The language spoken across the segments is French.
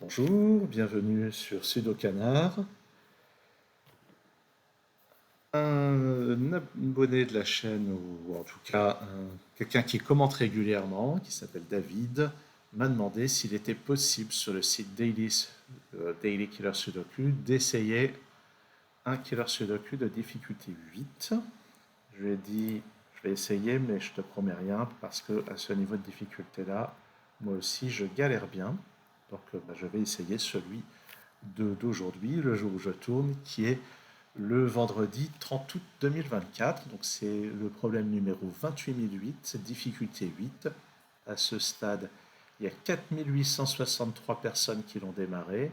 Bonjour, bienvenue sur Sudokanar. Un abonné de la chaîne, ou en tout cas quelqu'un qui commente régulièrement, qui s'appelle David, m'a demandé s'il était possible sur le site Daily Killer Sudoku d'essayer un Killer Sudoku de difficulté 8. Je lui ai dit, je vais essayer, mais je te promets rien, parce que à ce niveau de difficulté-là, moi aussi, je galère bien. Donc, je vais essayer celui d'aujourd'hui, le jour où je tourne, qui est le vendredi 30 août 2024. Donc c'est le problème numéro 28008, difficulté 8. À ce stade, il y a 4863 personnes qui l'ont démarré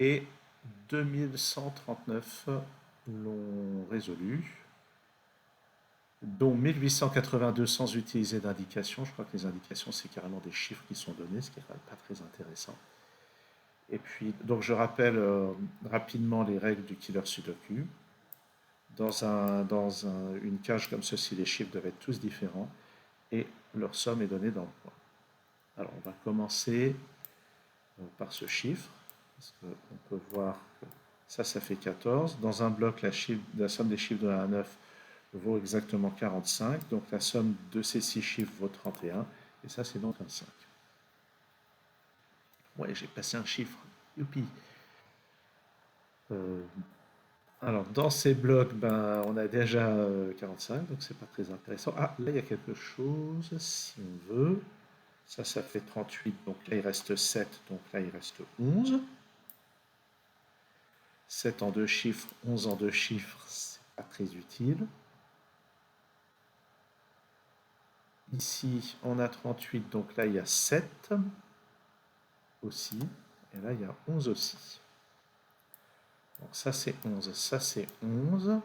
et 2139 l'ont résolu, dont 1882 sans utiliser d'indication. Je crois que les indications, c'est carrément des chiffres qui sont donnés, ce qui n'est pas très intéressant. Et puis, donc je rappelle rapidement les règles du killer Sudoku. Une cage comme ceci, les chiffres doivent être tous différents et leur somme est donnée dans le point. Alors, on va commencer par ce chiffre, parce qu'on peut voir que ça fait 14. Dans un bloc, la somme des chiffres de 1 à 9 vaut exactement 45. Donc, la somme de ces 6 chiffres vaut 31. Et ça, c'est donc un 5. Ouais, j'ai passé un chiffre. Youpi! Euh, Alors, dans ces blocs, ben, on a déjà 45, donc c'est pas très intéressant. Ah, là, il y a quelque chose, si on veut. Ça fait 38, donc là, il reste 7, donc là, il reste 11. 7 en deux chiffres, 11 en deux chiffres, c'est pas très utile. Ici, on a 38, donc là, il y a 7 aussi. Et là, il y a 11 aussi. Donc ça, c'est 11. Ça, c'est 11.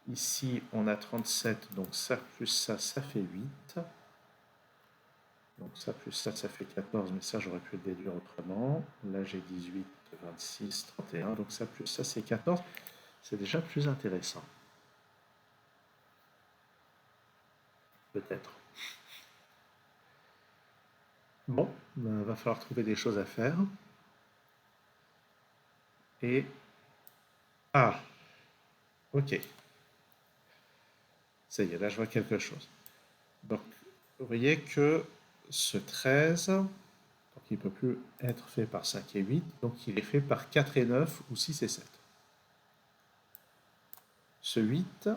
Ici, on a 37, donc ça plus ça fait 8. Donc ça plus ça fait 14, mais ça j'aurais pu le déduire autrement. Là j'ai 18, 26, 31, donc ça plus ça c'est 14. C'est déjà plus intéressant. Peut-être. Bon, ben, va falloir trouver des choses à faire. Et... Ah, ok. Ça y est, là je vois quelque chose. Donc, vous voyez que ce 13, donc il ne peut plus être fait par 5 et 8, donc il est fait par 4 et 9 ou 6 et 7. Ce 8,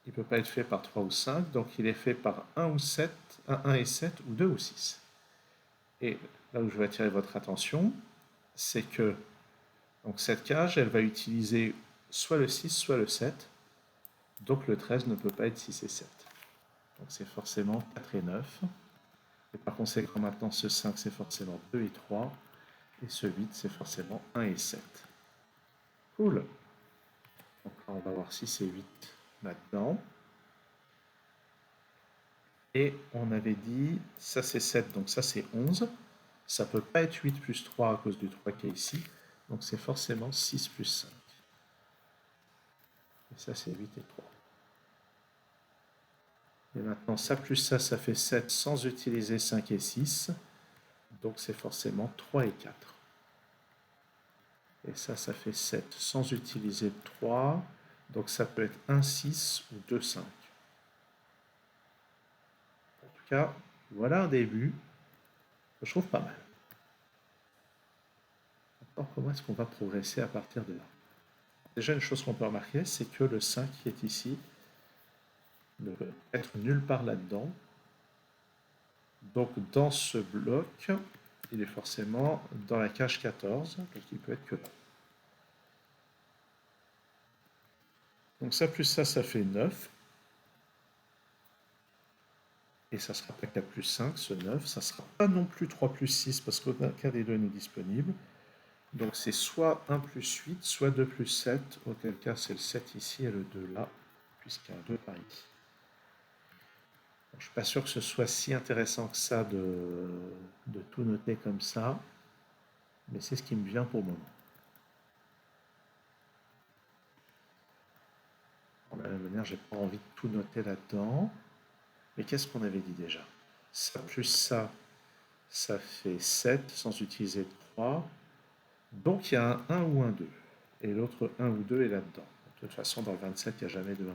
il ne peut pas être fait par 3 ou 5, donc il est fait par 1 ou 7, 1 et 7 ou 2 ou 6. Et là où je vais attirer votre attention, c'est que donc cette cage, elle va utiliser soit le 6, soit le 7. Donc le 13 ne peut pas être 6 et 7. Donc c'est forcément 4 et 9. Et par conséquent, maintenant, ce 5, c'est forcément 2 et 3. Et ce 8, c'est forcément 1 et 7. Cool. Donc là, on va voir 6 et 8 maintenant. Et on avait dit, ça c'est 7, donc ça c'est 11. Ça ne peut pas être 8 plus 3 à cause du 3 qui est ici. Donc c'est forcément 6 plus 5. Et ça c'est 8 et 3. Et maintenant ça plus ça fait 7 sans utiliser 5 et 6. Donc c'est forcément 3 et 4. Et ça fait 7 sans utiliser 3. Donc ça peut être 1, 6 ou 2, 5. En tout cas, voilà un début que je trouve pas mal. Maintenant, comment est-ce qu'on va progresser à partir de là? Déjà, une chose qu'on peut remarquer, c'est que le 5 qui est ici ne peut être nulle part là-dedans. Donc, dans ce bloc, il est forcément dans la cage 14, donc il peut être que là. Donc ça plus ça fait 9. Et ça sera pas 4 plus 5, ce 9. Ça sera pas non plus 3 plus 6, parce qu'aucun des deux n'est disponible. Donc c'est soit 1 plus 8, soit 2 plus 7, auquel cas c'est le 7 ici et le 2 là, puisqu'il y a un 2 par ici. Je ne suis pas sûr que ce soit si intéressant que ça de tout noter comme ça, mais c'est ce qui me vient pour le moment. De la même manière, j'ai pas envie de tout noter là-dedans. Mais qu'est-ce qu'on avait dit déjà? Ça plus Ça fait 7 sans utiliser 3. Donc il y a un 1 ou un 2. Et l'autre 1 ou 2 est là-dedans. De toute façon, dans le 27, il n'y a jamais de 1.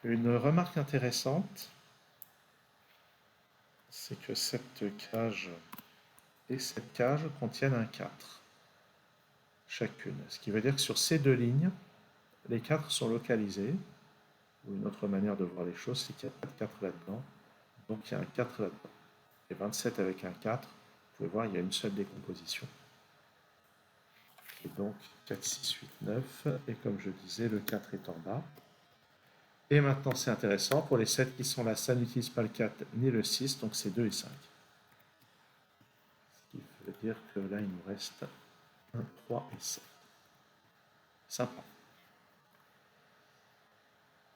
Une remarque intéressante, c'est que cette cage et cette cage contiennent un 4 chacune. Ce qui veut dire que sur ces deux lignes, les 4 sont localisés. Ou une autre manière de voir les choses, c'est qu'il n'y a pas de 4 là-dedans. Donc il y a un 4 là-dedans. Et 27 avec un 4, vous pouvez voir, il y a une seule décomposition. Et donc 4, 6, 8, 9. Et comme je disais, le 4 est en bas. Et maintenant, c'est intéressant, pour les 7 qui sont là, ça n'utilise pas le 4 ni le 6, donc c'est 2 et 5. Ce qui veut dire que là, il nous reste 1, 3 et 7. Sympa.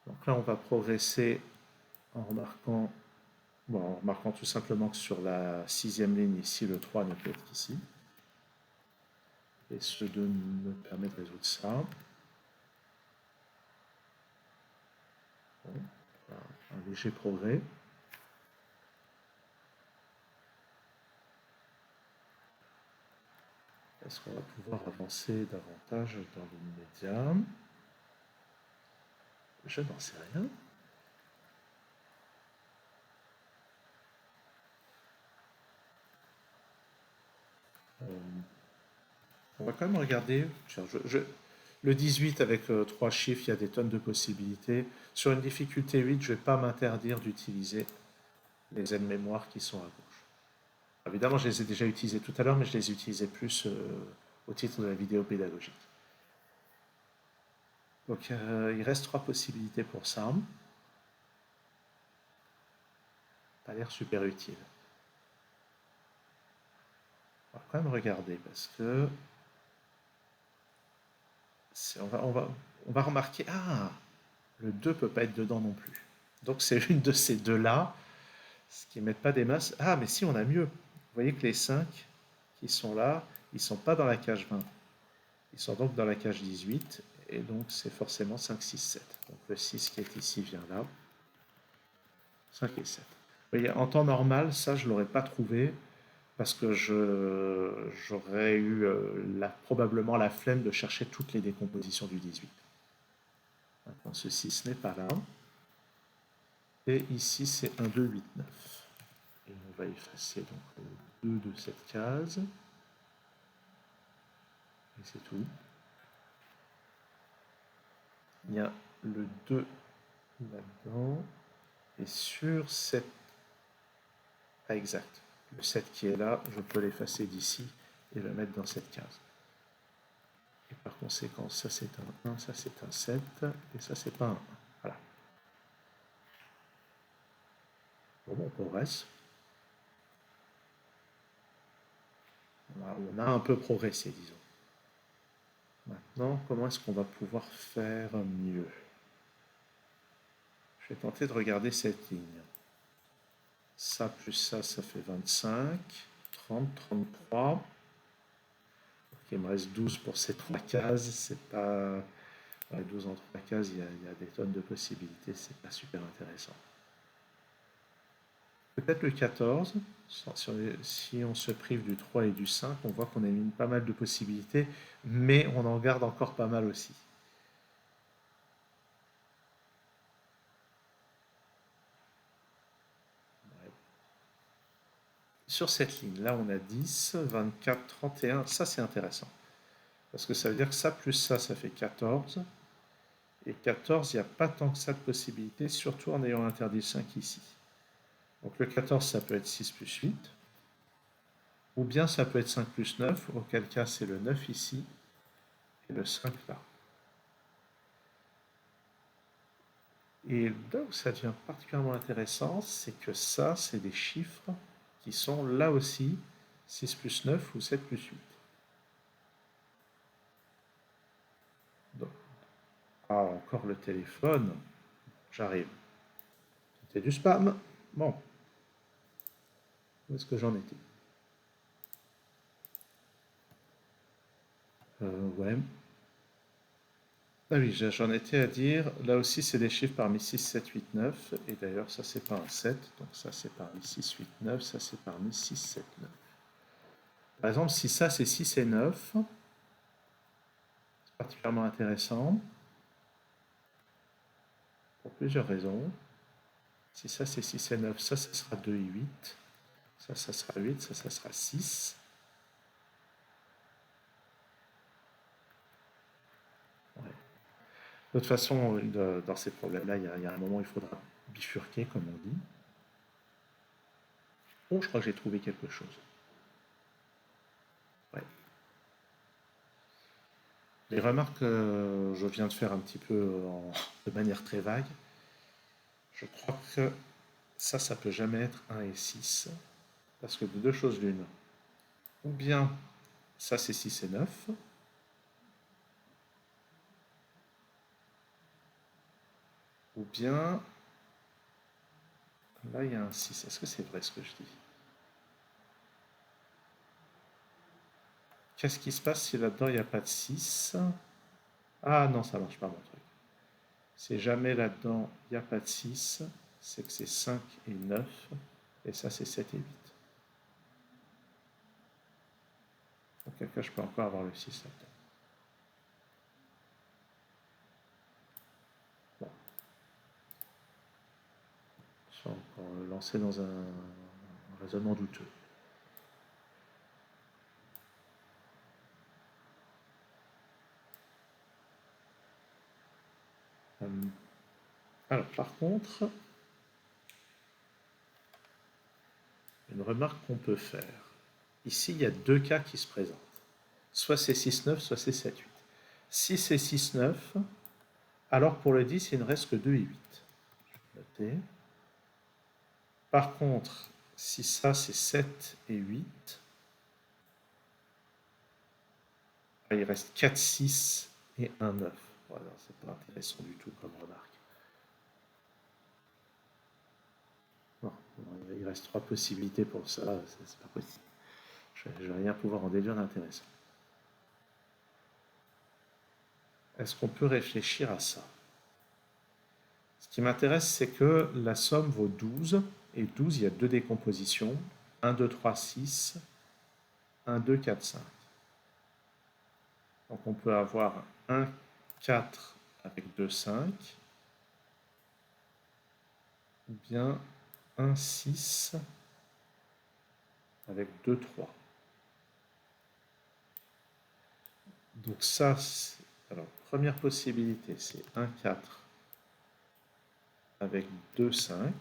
Donc là, on va progresser en remarquant, en remarquant tout simplement que sur la sixième ligne ici, le 3 ne peut être qu'ici. Et ce 2 me permet de résoudre ça. Bon, un léger progrès. Est-ce qu'on va pouvoir avancer davantage dans l'immédiat? Je n'en sais rien. On va quand même regarder. Le 18 avec 3 chiffres, il y a des tonnes de possibilités. Sur une difficulté 8, je ne vais pas m'interdire d'utiliser les aides-mémoire qui sont à gauche. Évidemment, je les ai déjà utilisés tout à l'heure, mais je les utilisais plus au titre de la vidéo pédagogique. Donc, il reste 3 possibilités pour ça. Ça a l'air super utile. On va quand même regarder parce que on va remarquer, ah, le 2 ne peut pas être dedans non plus. Donc c'est une de ces deux-là, ce qui ne mettent pas des masses. Ah, mais si, on a mieux. Vous voyez que les 5 qui sont là, ils ne sont pas dans la cage 20. Ils sont donc dans la cage 18, et donc c'est forcément 5, 6, 7. Donc le 6 qui est ici vient là. 5 et 7. Vous voyez, en temps normal, ça, je ne l'aurais pas trouvé, parce que j'aurais eu probablement la flemme de chercher toutes les décompositions du 18. Maintenant, ce 6 n'est pas là. Et ici, c'est un 2, 8, 9. Et on va effacer donc le 2 de cette case. Et c'est tout. Il y a le 2 là-dedans. Et sur cette... Ah, exact. Le 7 qui est là, je peux l'effacer d'ici et le mettre dans cette case. Et par conséquent, ça c'est un 1, ça c'est un 7, et ça c'est pas un 1. Voilà. Bon, on progresse. On a un peu progressé, disons. Maintenant, comment est-ce qu'on va pouvoir faire mieux? Je vais tenter de regarder cette ligne. Ça plus ça fait 25, 30, 33. Donc, il me reste 12 pour ces 3 cases. C'est pas... 12 en 3 cases, il y a des tonnes de possibilités. C'est pas super intéressant. Peut-être le 14. Si on se prive du 3 et du 5, on voit qu'on élimine pas mal de possibilités, mais on en garde encore pas mal aussi. Sur cette ligne, là, on a 10, 24, 31. Ça, c'est intéressant. Parce que ça veut dire que ça plus ça fait 14. Et 14, il n'y a pas tant que ça de possibilités, surtout en ayant interdit le 5 ici. Donc le 14, ça peut être 6 plus 8. Ou bien ça peut être 5 plus 9, auquel cas c'est le 9 ici et le 5 là. Et là où ça devient particulièrement intéressant, c'est que ça, c'est des chiffres qui sont là aussi 6 plus 9 ou 7 plus 8. Donc, ah, encore le téléphone. J'arrive. C'était du spam. Bon. Où est-ce que j'en étais? Ouais. Ah oui, j'en étais à dire, là aussi c'est des chiffres parmi 6, 7, 8, 9, et d'ailleurs ça c'est pas un 7, donc ça c'est parmi 6, 8, 9, ça c'est parmi 6, 7, 9. Par exemple, si ça c'est 6 et 9, c'est particulièrement intéressant, pour plusieurs raisons. Si ça c'est 6 et 9, ça sera 2 et 8, ça sera 8, ça sera 6. Ouais. De toute façon, dans ces problèmes-là, il y a un moment où il faudra bifurquer, comme on dit. Oh, je crois que j'ai trouvé quelque chose. Ouais. Les remarques que je viens de faire un petit peu de manière très vague, je crois que ça peut jamais être 1 et 6, parce que de deux choses l'une. Ou bien ça c'est 6 et 9, ou bien là il y a un 6. Est-ce que c'est vrai ce que je dis? Qu'est-ce qui se passe si là-dedans il n'y a pas de 6? Ah non, ça marche pas mon truc. Si jamais là-dedans il n'y a pas de 6, c'est que c'est 5 et 9, et ça c'est 7 et 8. Donc quelqu'un, je peux encore avoir le 6 là-dedans. Bon, je suis encore lancé dans un raisonnement douteux. Euh, alors par contre, une remarque qu'on peut faire. Ici, il y a deux cas qui se présentent. Soit c'est 6-9, soit c'est 7-8. Si c'est 6-9, alors pour le 10, il ne reste que 2 et 8. Je vais noter. Par contre, si ça c'est 7 et 8, il reste 4, 6 et 1, 9. Voilà, c'est pas intéressant du tout comme remarque. Non, il reste trois possibilités pour ça, c'est pas possible. Je ne vais rien pouvoir en déduire d'intéressant. Est-ce qu'on peut réfléchir à ça? Ce qui m'intéresse, c'est que la somme vaut 12, et 12, il y a deux décompositions, 1, 2, 3, 6, 1, 2, 4, 5. Donc on peut avoir 1, 4 avec 2, 5, ou bien 1, 6 avec 2, 3. Donc ça, alors première possibilité, c'est 1, 4 avec 2, 5.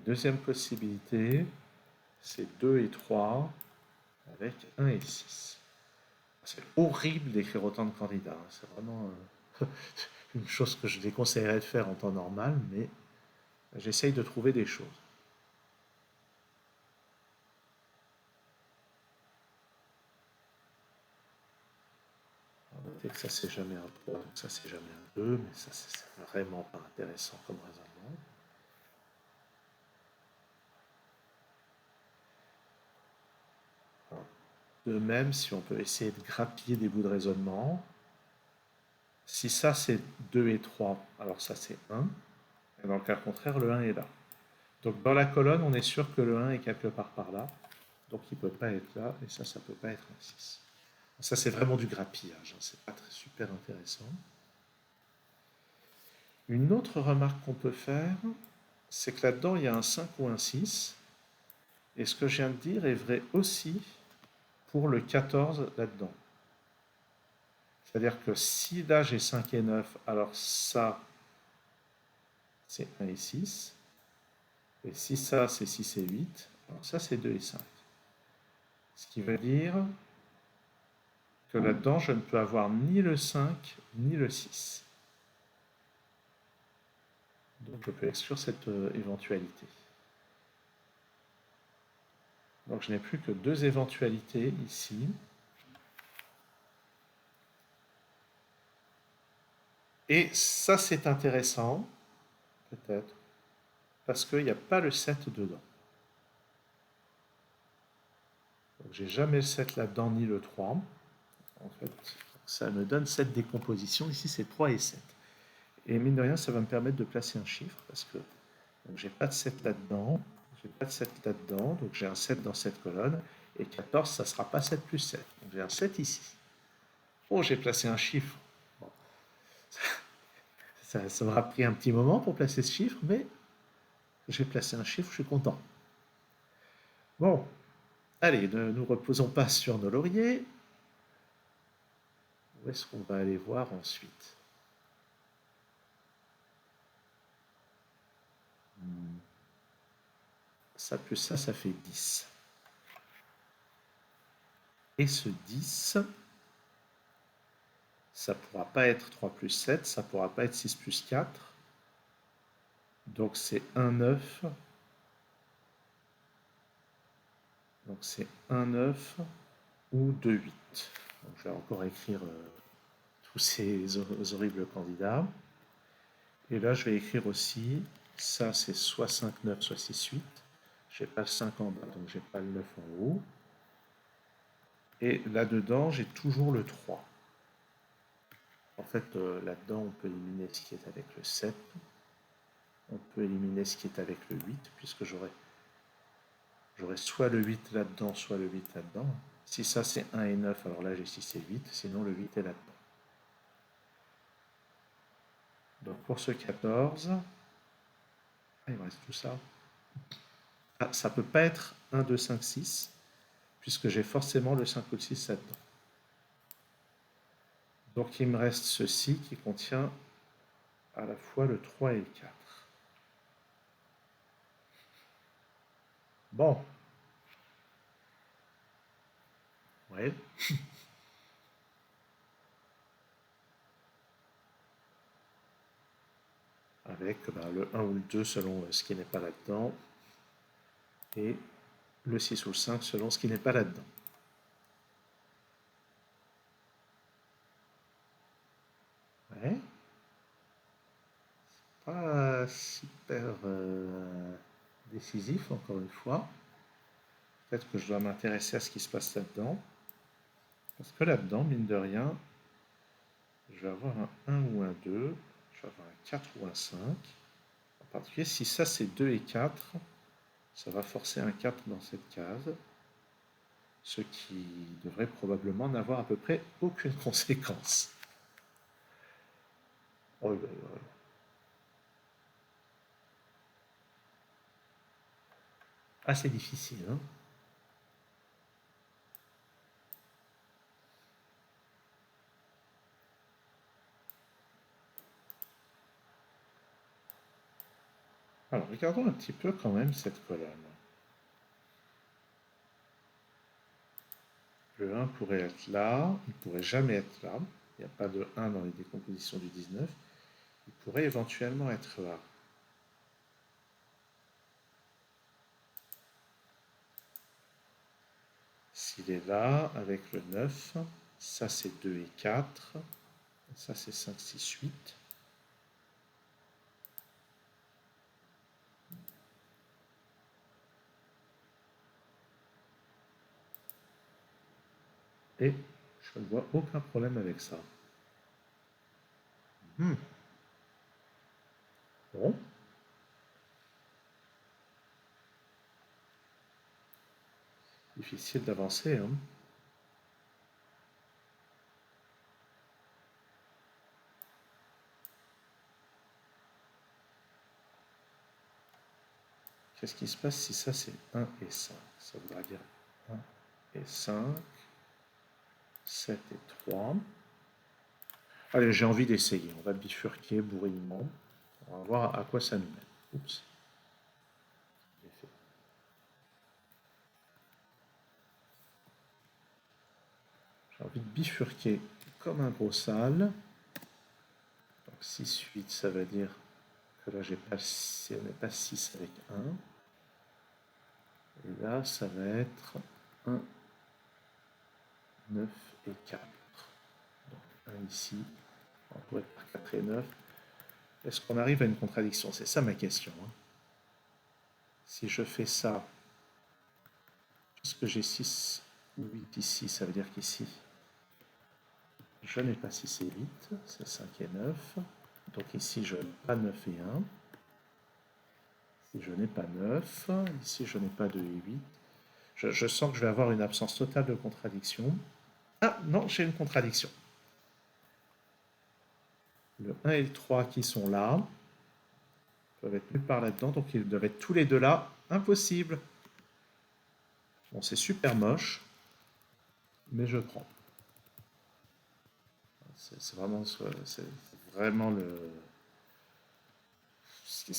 Deuxième possibilité, c'est 2 et 3 avec 1 et 6. C'est horrible d'écrire autant de candidats. C'est vraiment une chose que je déconseillerais de faire en temps normal, mais j'essaye de trouver des choses. Notez que ça c'est jamais un 3, donc ça c'est jamais un 2, mais ça c'est vraiment pas intéressant comme raisonnement. De même, si on peut essayer de grappiller des bouts de raisonnement, si ça c'est 2 et 3, alors ça c'est 1, et dans le cas contraire, le 1 est là. Donc dans la colonne, on est sûr que le 1 est quelque part par là, donc il ne peut pas être là, et ça ne peut pas être un 6. Ça c'est vraiment du grappillage, hein, c'est pas super intéressant. Une autre remarque qu'on peut faire, c'est que là-dedans, il y a un 5 ou un 6, et ce que je viens de dire est vrai aussi pour le 14 là-dedans. C'est-à-dire que si là j'ai 5 et 9, alors ça c'est 1 et 6. Et si ça c'est 6 et 8, alors ça c'est 2 et 5. Ce qui veut dire que là-dedans je ne peux avoir ni le 5 ni le 6. Donc je peux exclure cette éventualité. Donc je n'ai plus que deux éventualités ici. Et ça c'est intéressant, peut-être, parce qu'il n'y a pas le 7 dedans. Donc j'ai jamais le 7 là-dedans, ni le 3. En fait, ça me donne cette décomposition. Ici, c'est 3 et 7. Et mine de rien, ça va me permettre de placer un chiffre parce que j'ai pas de 7 là-dedans. J'ai pas de 7 là-dedans. Donc j'ai un 7 dans cette colonne. Et 14, ça ne sera pas 7 plus 7. Donc j'ai un 7 ici. Oh, j'ai placé un chiffre. Bon. Ça aura pris un petit moment pour placer ce chiffre, mais j'ai placé un chiffre, je suis content. Bon, allez, ne nous reposons pas sur nos lauriers. Où est-ce qu'on va aller voir ensuite? Ça plus ça fait 10. Et ce 10, ça ne pourra pas être 3 plus 7, ça ne pourra pas être 6 plus 4. Donc c'est 1 9. Donc c'est 1 9 ou 2 8. Donc je vais encore écrire tous ces horribles candidats. Et là, je vais écrire aussi, ça c'est soit 5 9, soit 6 8. Je n'ai pas le 5 en bas, donc je n'ai pas le 9 en haut. Et là-dedans, j'ai toujours le 3. En fait, là-dedans, on peut éliminer ce qui est avec le 7. On peut éliminer ce qui est avec le 8, puisque j'aurai soit le 8 là-dedans, soit le 8 là-dedans. Si ça c'est 1 et 9, alors là j'ai 6 et 8, sinon le 8 est là-dedans. Donc pour ce 14, il me reste tout ça. Ah, ça ne peut pas être 1, 2, 5, 6, puisque j'ai forcément le 5 ou le 6 là-dedans. Donc il me reste ceci qui contient à la fois le 3 et le 4. Bon. Ouais. Avec le 1 ou le 2 selon ce qui n'est pas là-dedans. Et le 6 ou le 5 selon ce qui n'est pas là-dedans. Ouais. Pas super décisif, encore une fois. Peut-être que je dois m'intéresser à ce qui se passe là-dedans. Parce que là-dedans, mine de rien, je vais avoir un 1 ou un 2, je vais avoir un 4 ou un 5. En particulier, si ça c'est 2 et 4, ça va forcer un 4 dans cette case, ce qui devrait probablement n'avoir à peu près aucune conséquence. Oh là là. Assez difficile, hein? Alors, regardons un petit peu quand même cette colonne. Le 1 pourrait être là, il ne pourrait jamais être là. Il n'y a pas de 1 dans les décompositions du 19. Il pourrait éventuellement être là. S'il est là, avec le 9, ça c'est 2 et 4, ça c'est 5, 6, 8. Et je ne vois aucun problème avec ça. Bon. Difficile d'avancer, hein. Qu'est-ce qui se passe si ça c'est 1 et 5? Ça voudra dire 1 et 5, 7 et 3. Allez, j'ai envie d'essayer. On va bifurquer bourrinement. On va voir à quoi ça nous mène. Oups. J'ai envie de bifurquer comme un gros sale. Donc 6, 8, ça veut dire que là, j'ai pas, on n'est pas 6 avec 1. Et là, ça va être 1, 9 et 4. Donc 1 ici, on pourrait faire 4 et 9. Est-ce qu'on arrive à une contradiction? C'est ça ma question, hein. Si je fais ça, puisque j'ai 6 ou 8 ici, ça veut dire qu'ici, Je n'ai pas 6 et 8, c'est 5 et 9. Donc ici, je n'ai pas 9 et 1. Ici, je n'ai pas 9. Ici, je n'ai pas 2 et 8. Je sens que je vais avoir une absence totale de contradiction. Ah non, j'ai une contradiction. Le 1 et le 3 qui sont là peuvent être nulle part là-dedans, donc ils doivent être tous les deux là. Impossible. Bon, c'est super moche, mais je prends. C'est vraiment ce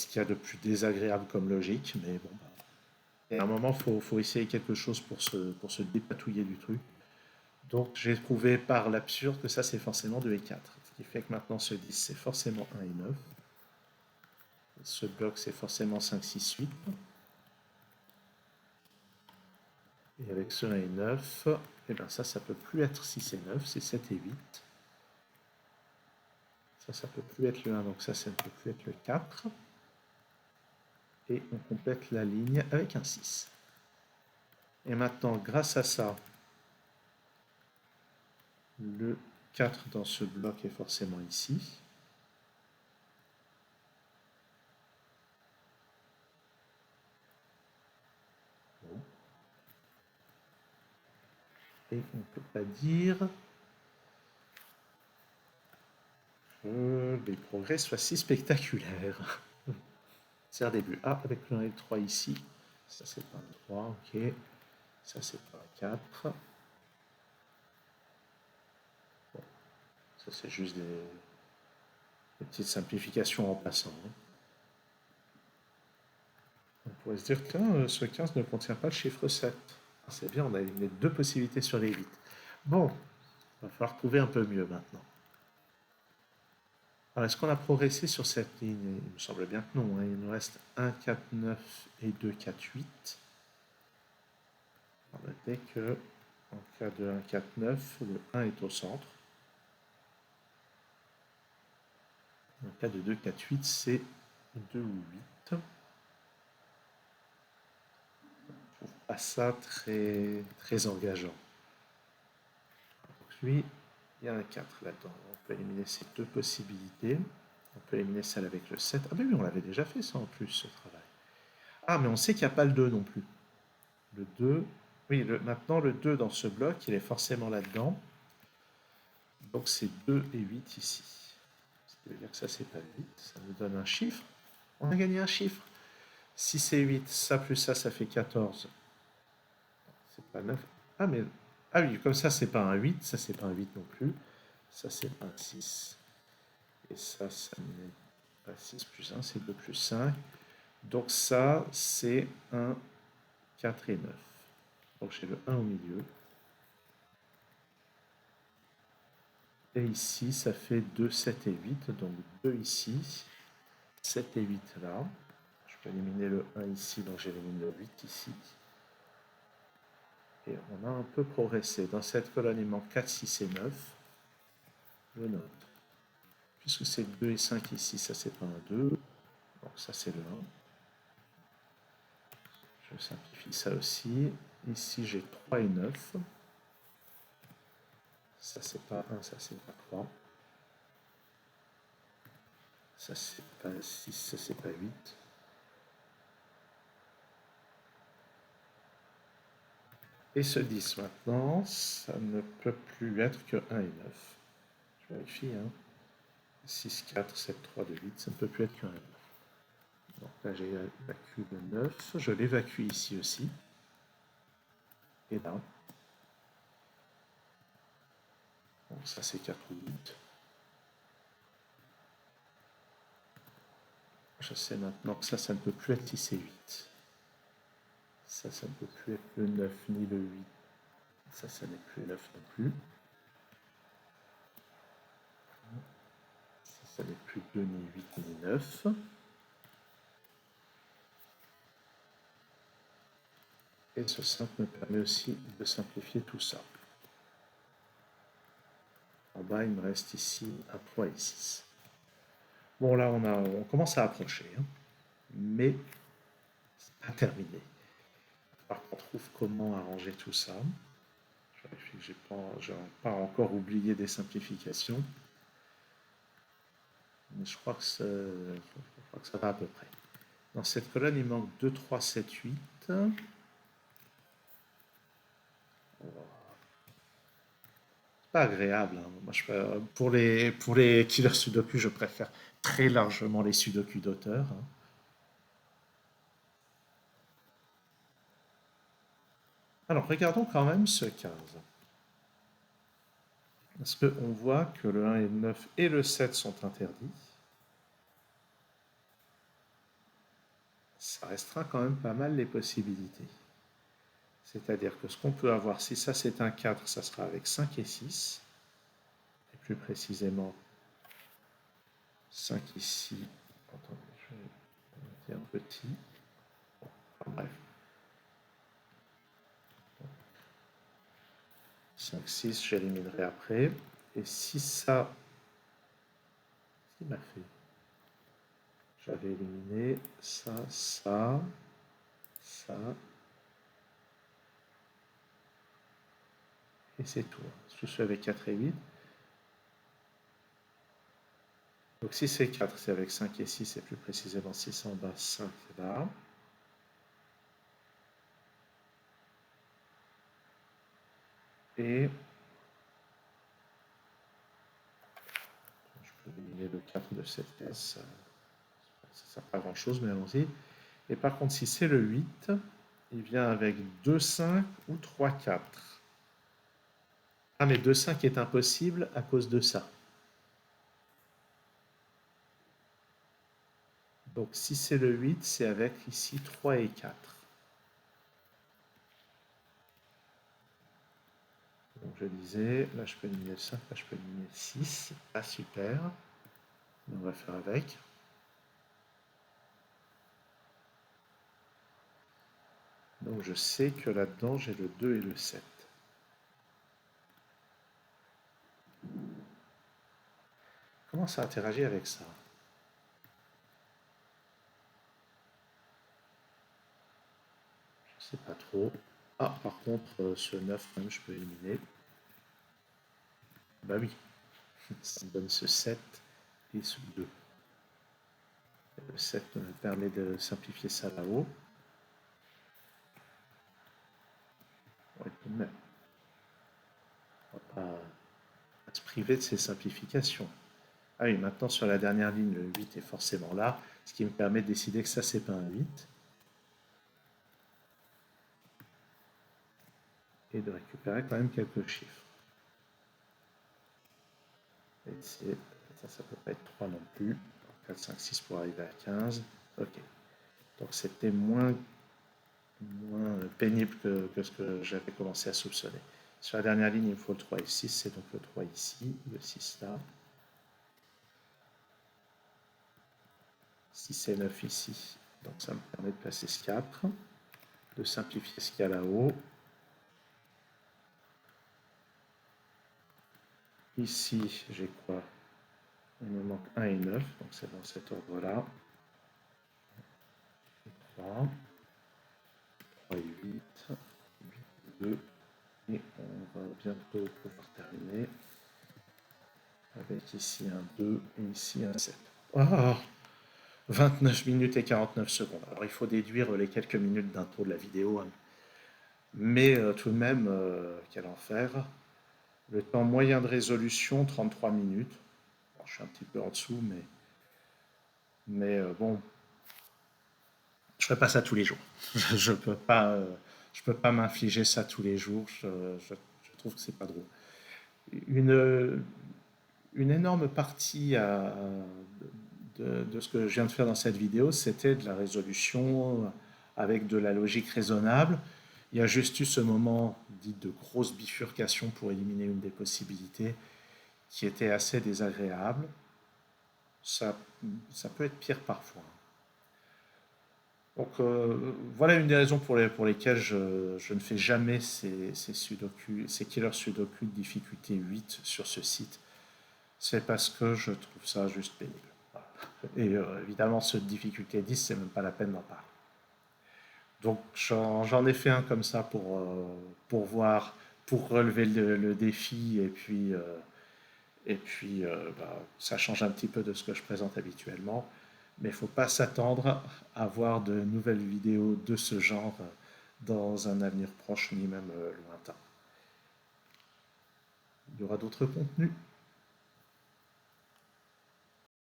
qu'il y a de plus désagréable comme logique, mais bon, bah, à un moment, faut essayer quelque chose pour se dépatouiller du truc. Donc j'ai prouvé par l'absurde que ça c'est forcément 2 et 4. Ce qui fait que maintenant ce 10 c'est forcément 1 et 9. Ce bloc c'est forcément 5, 6, 8. Et avec ce 1 et 9, et bien ça peut plus être 6 et 9, c'est 7 et 8. Ça peut plus être le 1, donc ça ne peut plus être le 4. Et on complète la ligne avec un 6. Et maintenant, grâce à ça, le 4 dans ce bloc est forcément ici. Et on ne peut pas dire que les progrès soient si spectaculaires. C'est un début. Ah, avec le 1 et le 3 ici. Ça, c'est pas un 3, ok. Ça, c'est pas un 4. Bon, ça, c'est juste des petites simplifications en passant. On pourrait se dire que ce 15 ne contient pas le chiffre 7. Ah, c'est bien, on a éliminé deux possibilités sur les 8. Bon, il va falloir trouver un peu mieux maintenant. Alors, est-ce qu'on a progressé sur cette ligne? Il me semble bien que non. Hein. Il nous reste 1, 4, 9 et 2, 4, 8. On noter que, en cas de 1, 4, 9, le 1 est au centre. En cas de 2, 4, 8, c'est 2 ou 8. Je trouve pas ça très, très engageant. Donc lui, il y a un 4 là-dedans. On peut éliminer ces deux possibilités. On peut éliminer celle avec le 7. Ah mais oui, on l'avait déjà fait ça en plus, ce travail. Ah, mais on sait qu'il n'y a pas le 2 non plus. Le 2, oui, maintenant le 2 dans ce bloc, il est forcément là-dedans. Donc c'est 2 et 8 ici. Ce qui veut dire que ça, c'est pas 8. Ça nous donne un chiffre. On a gagné un chiffre. 6 et 8, ça plus ça fait 14. C'est pas 9. Ah, mais. Ah oui, comme ça, c'est pas un 8. Ça, c'est pas un 8 non plus. Ça, c'est pas un 6. Et ça n'est pas 6 plus 1, c'est 2 plus 5. Donc ça, c'est un 4 et 9. Donc j'ai le 1 au milieu. Et ici, ça fait 2, 7 et 8. Donc 2 ici, 7 et 8 là. Je peux éliminer le 1 ici, donc j'élimine le 8 ici. Et on a un peu progressé. Dans cette colonne, il manque 4, 6 et 9. Je note. Puisque c'est 2 et 5 ici, ça c'est pas un 2. Donc ça c'est le 1. Je simplifie ça aussi. Ici j'ai 3 et 9. Ça c'est pas 1, ça c'est pas 3. Ça c'est pas 6, ça c'est pas 8. Et ce 10 maintenant, ça ne peut plus être que 1 et 9. Je vérifie, hein. 6, 4, 7, 3, 2, 8, ça ne peut plus être que 1 et 9. Donc là j'évacue le 9, je l'évacue ici aussi. Et là. Donc ça c'est 4 ou 8. Je sais maintenant que ça ne peut plus être 6 et 8. Ça ne peut plus être le 9 ni le 8. Ça n'est plus le 9 non plus. Ça n'est plus 2 ni 8 ni 9. Et ce 5 me permet aussi de simplifier tout ça. En bas, il me reste ici un 3 et 6. Bon, là, on commence à approcher, hein, mais c'est pas terminé. Alors qu'on trouve comment arranger tout ça. Je vais vérifie que j'ai pas encore oublié des simplifications. Mais je crois que ça va à peu près. Dans cette colonne, il manque 2, 3, 7, 8. Pas agréable, hein. Moi, pour les killers sudoku, je préfère très largement les sudoku d'auteur, hein. Alors, regardons quand même ce 15. Parce qu'on voit que le 1 et le 9 et le 7 sont interdits. Ça restera quand même pas mal les possibilités. C'est-à-dire que ce qu'on peut avoir, si ça c'est un 4, ça sera avec 5 et 6. Et plus précisément, 5 ici. Attendez, je vais mettre un petit. Enfin, bref. 5, 6, j'éliminerai après. Et si ça... Qu'est-ce qu'il m'a fait? J'avais éliminé ça, ça, ça. Et c'est tout. Je suis avec 4 et 8. Donc si c'est 4, c'est avec 5 et 6, et plus précisément 6 en bas, 5 là. Et je peux éliminer le 4 de cette pièce. Ça ne sert pas à grand chose, mais allons-y. Et par contre, si c'est le 8, il vient avec 2, 5 ou 3, 4. Ah, mais 2, 5 est impossible à cause de ça. Donc si c'est le 8, c'est avec ici 3 et 4. Donc je disais, là je peux éliminer le 5, là je peux éliminer le 6. Ah super. Mais on va faire avec. Donc je sais que là-dedans j'ai le 2 et le 7. Comment ça interagit avec ça? Je sais pas trop. Ah, par contre, ce 9, même, je peux éliminer. Bah oui, ça me donne ce 7 et ce 2. Le 7 me permet de simplifier ça là-haut. Ouais, tout de même. On va pas se priver de ces simplifications. Ah oui, maintenant sur la dernière ligne, le 8 est forcément là, ce qui me permet de décider que ça, c'est pas un 8. Et de récupérer quand même quelques chiffres. Et ça peut pas être 3 non plus. 4, 5, 6 pour arriver à 15. Ok. Donc c'était moins pénible que ce que j'avais commencé à soupçonner. Sur la dernière ligne, il me faut le 3 et 6, c'est donc le 3 ici, le 6 là. 6 et 9 ici. Donc ça me permet de placer ce 4, de simplifier ce qu'il y a là-haut. Ici, j'ai quoi? Il me manque 1 et 9, donc c'est dans cet ordre-là. 3, 3 et 8, 8 et 2, et on va bientôt pouvoir terminer avec ici un 2 et ici un 7. Oh, 29 minutes et 49 secondes. Alors il faut déduire les quelques minutes d'intro de la vidéo, hein. Mais tout de même, quel enfer. Le temps moyen de résolution, 33 minutes. Bon, je suis un petit peu en dessous, mais bon, je ne ferai pas ça tous les jours. Je ne peux pas m'infliger ça tous les jours. Je trouve que c'est pas drôle. Une, une énorme partie de ce que je viens de faire dans cette vidéo, c'était de la résolution avec de la logique raisonnable. Il y a juste eu ce moment dit de grosse bifurcation pour éliminer une des possibilités qui était assez désagréable. Ça, ça peut être pire parfois. Donc voilà une des raisons pour lesquelles je ne fais jamais ces killers sudoku de difficulté 8 sur ce site. C'est parce que je trouve ça juste pénible. Voilà. Et évidemment, ceux de difficulté 10, c'est même pas la peine d'en parler. Donc j'en ai fait un comme ça pour voir, pour relever le défi et puis ça change un petit peu de ce que je présente habituellement. Mais il ne faut pas s'attendre à voir de nouvelles vidéos de ce genre dans un avenir proche ni même lointain. Il y aura d'autres contenus.